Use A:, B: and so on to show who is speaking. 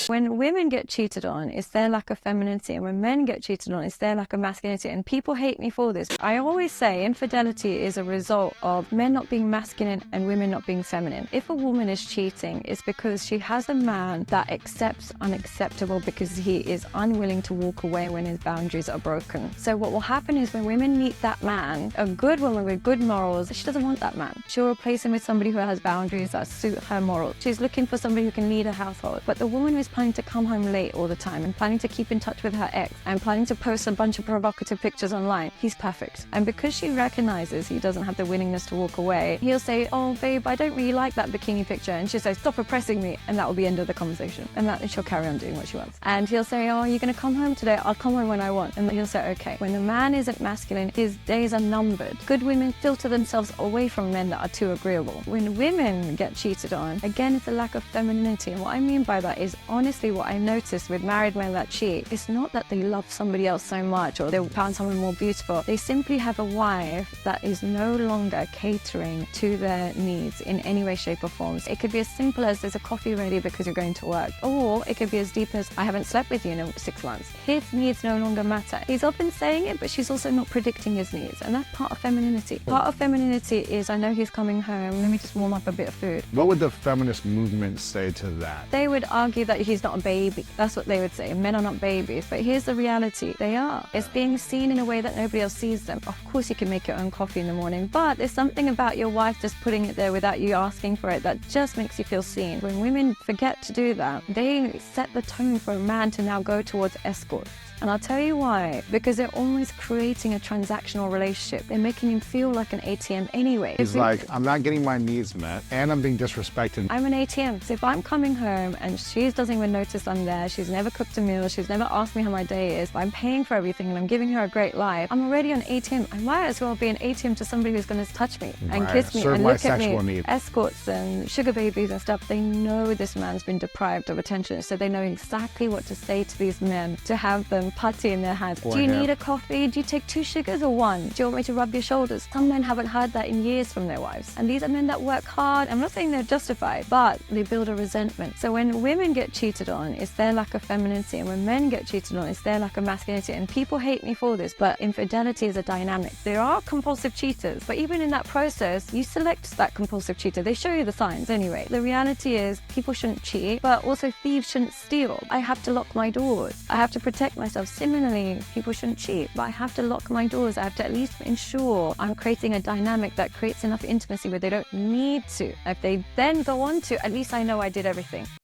A: When women get cheated on, it's their lack of femininity. And when men get cheated on, it's their lack of masculinity. And people hate me for this. I always say infidelity is a result of men not being masculine and women not being feminine. If a woman is cheating, it's because she has a man that accepts unacceptable because he is unwilling to walk away when his boundaries are broken. So what will happen is when women meet that man, a good woman with good morals, she doesn't want that man. She'll replace him with somebody who has boundaries that suit her morals. She's looking for somebody who can lead a household. But the woman who's planning to come home late all the time and planning to keep in touch with her ex and planning to post a bunch of provocative pictures online, he's perfect. And because she recognizes he doesn't have the willingness to walk away, he'll say, oh babe, I don't really like that bikini picture. And she'll say, stop oppressing me. And that will be the end of the conversation. And that she'll carry on doing what she wants. And he'll say, oh, you're going to come home today? I'll come home when I want. And he'll say, okay. When the man isn't masculine, his days are numbered. Good women filter themselves away from men that are too agreeable. When women get cheated on, again, it's a lack of femininity. And what I mean by that is honestly what I noticed with married men that cheat, it's not that they love somebody else so much or they found someone more beautiful. They simply have a wife that is no longer catering to their needs in any way, shape or form. It could be as simple as there's a coffee ready because you're going to work, or it could be as deep as I haven't slept with you in 6 months. His needs no longer matter. He's often saying it, but she's also not predicting his needs, and that's part of femininity. Part of femininity is, I know he's coming home, let me just warm up a bit of food.
B: What would the feminist movement say to that?
A: They would argue that he's not a baby. That's what they would say. Men are not babies. But here's the reality. They are. It's being seen in a way that nobody else sees them. Of course you can make your own coffee in the morning, but there's something about your wife just putting it there without you asking for it that just makes you feel seen. When women forget to do that, they set the tone for a man to now go towards escorts. And I'll tell you why. Because they're always creating a transactional relationship. They're making him feel like an ATM anyway.
B: He's like, I'm not getting my needs met and I'm being disrespected.
A: I'm an ATM. So if I'm coming home and she doesn't even notice I'm there, she's never cooked a meal, she's never asked me how my day is, but I'm paying for everything and I'm giving her a great life, I'm already an ATM. I might as well be an ATM to somebody who's going to touch me and kiss me and look at me.
B: Need.
A: Escorts and sugar babies and stuff, they know this man's been deprived of attention. So they know exactly what to say to these men to have them putty in their hands. Do you need a coffee? Do you take 2 sugars or 1? Do you want me to rub your shoulders? Some men haven't heard that in years from their wives. And these are men that work hard. I'm not saying they're justified, but they build a resentment. So when women get cheated on, it's their lack of femininity. And when men get cheated on, it's their lack of masculinity. And people hate me for this, but infidelity is a dynamic. There are compulsive cheaters, but even in that process, you select that compulsive cheater. They show you the signs anyway. The reality is people shouldn't cheat, but also thieves shouldn't steal. I have to lock my doors. I have to protect myself. Similarly, people shouldn't cheat, but I have to lock my doors. I have to at least ensure I'm creating a dynamic that creates enough intimacy where they don't need to. If they then go on to, at least I know I did everything.